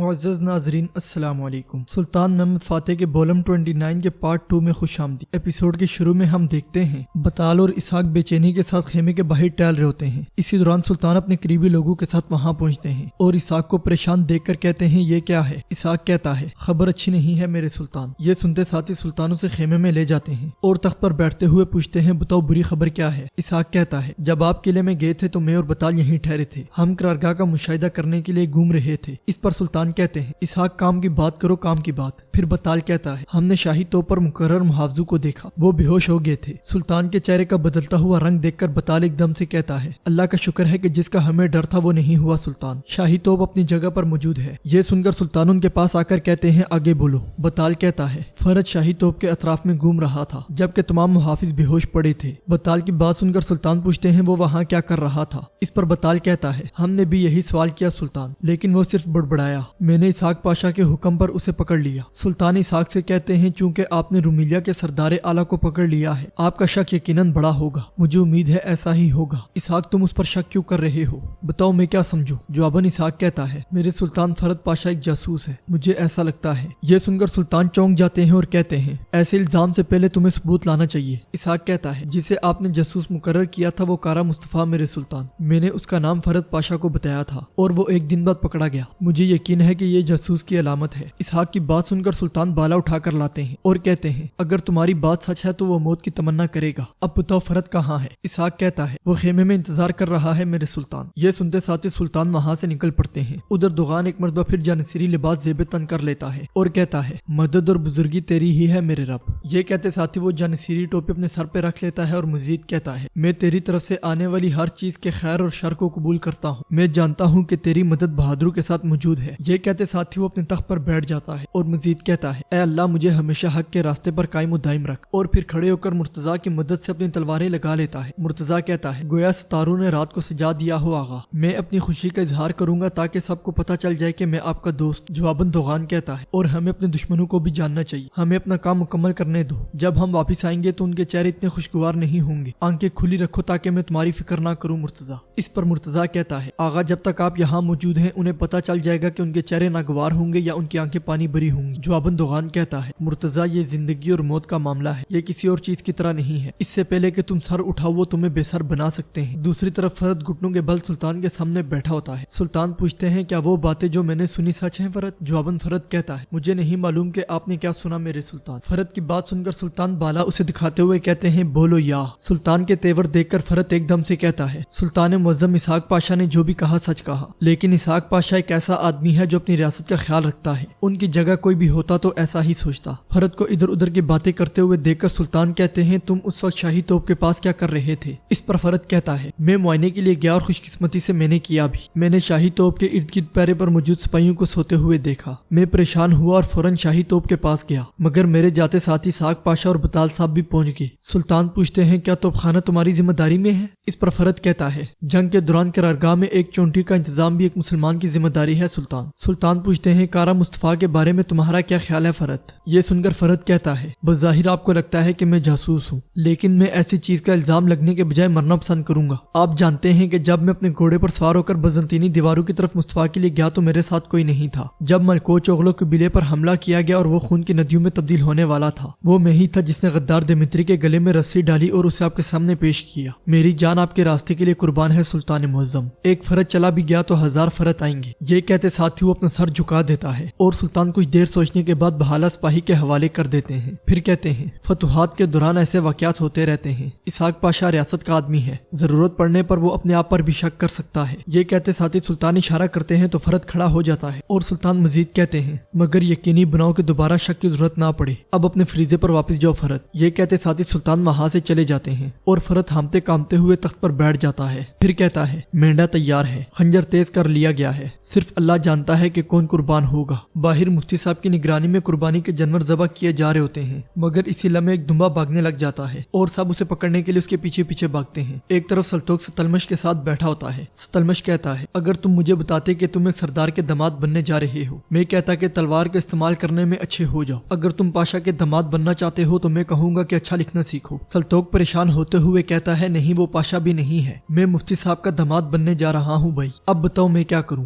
معزز ناظرین السلام علیکم۔ سلطان محمد فاتح کے بولم 29 کے پارٹ 2 میں خوش آمدید۔ ایپیسوڈ کے شروع میں ہم دیکھتے ہیں بطال اور اسحاق بے چینی کے ساتھ خیمے کے باہر ٹہل رہے ہوتے ہیں۔ اسی دوران سلطان اپنے قریبی لوگوں کے ساتھ وہاں پہنچتے ہیں اور اسحاق کو پریشان دیکھ کر کہتے ہیں یہ کیا ہے؟ اسحاق کہتا ہے خبر اچھی نہیں ہے میرے سلطان۔ یہ سنتے ساتھ ہی سلطان اسے خیمے میں لے جاتے ہیں اور تخت پر بیٹھتے ہوئے پوچھتے ہیں بتاؤ بری خبر کیا ہے؟ اسحاق کہتا ہے جب آپ قلعے میں گئے تھے تو میں اور بطال یہیں ٹھہرے تھے، ہم قرارگاہ کا مشاہدہ کرنے کے لیے گھوم رہے تھے۔ اس پر سلطان کہتے ہیں اسحاق کام کی بات کرو، کام کی بات۔ پھر بطال کہتا ہے ہم نے شاہی طور پر مقرر محافظوں کو دیکھا، وہ بے ہوش ہو گئے تھے۔ سلطان کے چہرے کا بدلتا ہوا رنگ دیکھ کر بطال ایک دم سے کہتا ہے اللہ کا شکر ہے کہ جس کا ہمیں ڈر تھا وہ نہیں ہوا سلطان، شاہی توپ اپنی جگہ پر موجود ہے۔ یہ سن کر سلطان ان کے پاس آ کر کہتے ہیں آگے بولو۔ بطال کہتا ہے فرد شاہی توپ کے اطراف میں گھوم رہا تھا جبکہ تمام محافظ بے ہوش پڑے تھے۔ بطال کی بات سن کر سلطان پوچھتے ہیں وہ وہاں کیا کر رہا تھا؟ اس پر بطال کہتا ہے ہم نے بھی یہی سوال کیا سلطان، لیکن وہ صرف بڑبڑایا، میں نے اسحاق پاشا کے حکم پر اسے پکڑ لیا۔ سلطان اسحاق سے کہتے ہیں چونکہ آپ نے رومیلیا کے سردار اعلیٰ کو پکڑ لیا ہے، آپ کا شک یقیناً بڑا ہوگا، مجھے امید ہے ایسا ہی ہوگا۔ اسحاق تم اس پر شک کیوں کر رہے ہو؟ بتاؤ میں کیا سمجھوں؟ جواباً اسحاق کہتا ہے میرے سلطان فرد پاشا ایک جاسوس ہے، مجھے ایسا لگتا ہے۔ یہ سن کر سلطان چونک جاتے ہیں اور کہتے ہیں ایسے الزام سے پہلے تمہیں ثبوت لانا چاہیے۔ اسحاق کہتا ہے جسے آپ نے جاسوس مقرر کیا تھا وہ کارا مصطفیٰ میرے سلطان، میں نے اس کا نام فرد پاشا کو بتایا تھا اور وہ ایک دن بعد پکڑا گیا، مجھے یقین ہے کہ یہ جاسوس کی علامت ہے۔ اسحاق کی بات سن کر سلطان بالا اٹھا کر لاتے ہیں اور کہتے ہیں اگر تمہاری بات سچ ہے تو وہ موت کی تمنا کرے گا، اب بتاؤ فرد کہاں ہے؟ اسحاق کہتا ہے وہ خیمے میں انتظار کر رہا ہے میرے سلطان۔ یہ سنتے ساتھ ہی سلطان وہاں سے نکل پڑتے ہیں۔ ادھر دوغان ایک مرتبہ پھر جانصری لباس زیب تن کر لیتا ہے اور کہتا ہے مدد اور بزرگی تیری ہی ہے میرے رب۔ یہ کہتے ساتھ ہی وہ جانصری ٹوپی اپنے سر پہ رکھ لیتا ہے اور مزید کہتا ہے میں تیری طرف سے آنے والی ہر چیز کے خیر اور شر کو قبول کرتا ہوں، میں جانتا ہوں کہ تیری مدد بہادروں کے ساتھ موجود ہے۔ یہ کہتے ساتھ ہی وہ اپنے تخت پر بیٹھ جاتا ہے اور مزید کہتا ہے اے اللہ مجھے ہمیشہ حق کے راستے پر قائم و دائم رکھ، اور پھر کھڑے ہو کر مرتضیٰ کی مدد سے اپنی تلواریں لگا لیتا ہے۔ مرتضیٰ کہتا ہے گویا ستاروں نے رات کو سجا دیا ہو آغا، میں اپنی خوشی کا اظہار کروں گا تاکہ سب کو پتہ چل جائے کہ میں آپ کا دوست۔ جواباً دوغان کہتا ہے اور ہمیں اپنے دشمنوں کو بھی جاننا چاہیے، ہمیں اپنا کام مکمل کرنے دو، جب ہم واپس آئیں گے تو ان کے چہرے اتنے خوشگوار نہیں ہوں گے، آنکھیں کھلی رکھو تاکہ میں تمہاری فکر نہ کروں مرتضیٰ۔ اس پر مرتضیٰ کہتا ہے آغا جب تک آپ یہاں موجود ہیں انہیں پتہ چل جائے گا کہ ان کے چہرے ناگوار ہوں گے یا ان کی آنکھیں پانی بھری ہوں گی۔ جواباً دوغان کہتا ہے مرتضیٰ یہ زندگی اور موت کا معاملہ ہے، یہ کسی اور چیز کی طرح نہیں ہے، اس سے پہلے کہ تم سر اٹھاؤ وہ تمہیں بے سر بنا سکتے ہیں۔ دوسری طرف فرد گھٹنوں کے بل سلطان کے سامنے بیٹھا ہوتا ہے۔ سلطان پوچھتے ہیں کیا وہ باتیں جو میں نے سنی سچ ہیں فرد؟ جواباً فرد کہتا ہے مجھے نہیں معلوم کہ آپ نے کیا سنا میرے سلطان۔ فرد کی بات سن کر سلطان بالا اسے دکھاتے ہوئے کہتے ہیں بولو یا۔ سلطان کے تیور دیکھ کر فرد ایک دم سے کہتا ہے سلطان معظم اسحاق پاشا نے جو بھی کہا سچ کہا، لیکن اسحاق پاشا ایک ایسا آدمی ہے جو اپنی ریاست کا خیال رکھتا ہے، ان کی جگہ کوئی بھی ہوتا تو ایسا ہی سوچتا۔ فرد کو ادھر ادھر کی باتیں کرتے ہوئے دیکھ کر سلطان کہتے ہیں تم اس وقت شاہی توپ کے پاس کیا کر رہے تھے؟ اس پر فرد کہتا ہے میں معائنے کے لیے گیا اور خوش قسمتی سے میں نے کیا بھی، میں نے شاہی توپ کے ارد گرد پیرے پر موجود سپاہیوں کو سوتے ہوئے دیکھا، میں پریشان ہوا اور فوراً شاہی توپ کے پاس گیا، مگر میرے جاتے ساتھ ہی اسحاق پاشا اور بطال صاحب بھی پہنچ گئے۔ سلطان پوچھتے ہیں کیا توپ خانہ تمہاری ذمہ داری میں ہے؟ اس پر فرد کہتا ہے جنگ کے دوران قرارگاہ میں ایک چونٹی کا انتظام بھی ایک مسلمان کی ذمہ داری ہے سلطان۔ سلطان پوچھتے ہیں کارا مصطفیٰ کے بارے میں تمہارا کیا خیال ہے فرد؟ یہ سن کر فرد کہتا ہے بظاہر آپ کو لگتا ہے کہ میں جاسوس ہوں، لیکن میں ایسی چیز کا الزام لگنے کے بجائے مرنا پسند کروں گا۔ آپ جانتے ہیں کہ جب میں اپنے گھوڑے پر سوار ہو کر بزنطینی دیواروں کی طرف مصطفیٰ کے لیے گیا تو میرے ساتھ کوئی نہیں تھا۔ جب ملکوچ اوغلو قبیلے پر حملہ کیا گیا اور وہ خون کی ندیوں میں تبدیل ہونے والا تھا، وہ میں ہی تھا جس نے غدار دمتری کے گلے میں رسی ڈالی اور اسے آپ کے سامنے پیش کیا۔ میری جان آپ کے راستے کے لیے قربان ہے سلطان معظم، ایک فرد چلا بھی گیا تو 1000 فرد آئیں گے۔ یہ کہتے ساتھ ہی وہ اپنا سر جھکا دیتا ہے اور سلطان کچھ دیر سوچنے کے بعد بحالہ سپاہی کے حوالے کر دیتے ہیں۔ پھر کہتے ہیں فتوحات کے دوران ایسے واقعات ہوتے رہتے ہیں، اسحاق پاشا ریاست کا آدمی ہے، ضرورت پڑنے پر وہ اپنے آپ پر بھی شک کر سکتا ہے۔ یہ کہتے ساتھ ہی سلطان اشارہ کرتے ہیں تو فرد کھڑا ہو جاتا ہے اور سلطان مزید کہتے ہیں مگر یقینی بناؤ کہ دوبارہ شک کی ضرورت نہ پڑے، اب اپنے فریضے پر واپس جاؤ فرد۔ یہ کہتے ساتھ ہی سلطان وہاں سے چلے جاتے ہیں اور فرد ہامتے کامتے ہوئے تخت پر بیٹھ جاتا ہے۔ پھر کہتا ہے مینڈا تیار ہے، خنجر تیز کر لیا گیا ہے، صرف اللہ جانتا ہے کہ کون قربان ہوگا۔ باہر مفتی صاحب کی نگرانی میں قربانی کے جانور ذبح کیے جا رہے ہوتے ہیں، مگر اسی لمحے ایک دمبا بھاگنے لگ جاتا ہے اور سب اسے پکڑنے کے لیے اس کے پیچھے پیچھے بھاگتے ہیں۔ ایک طرف سلطوق ستلمش کے ساتھ بیٹھا ہوتا ہے۔ ستلمش کہتا ہے اگر تم مجھے بتاتے کہ تم ایک سردار کے داماد بننے جا رہے ہو، میں کہتا کہ تلوار کا استعمال کرنے میں اچھے ہو جاؤ، اگر تم پاشا کے داماد بننا چاہتے ہو تو میں کہوں گا کہ اچھا لکھنا سیکھو۔ سلطوق پریشان ہوتے ہوئے کہتا ہے نہیں وہ پاشا بھی نہیں ہے، میں مفتی صاحب کا داماد بننے جا رہا ہوں بھائی، اب بتاؤ میں کیا کروں؟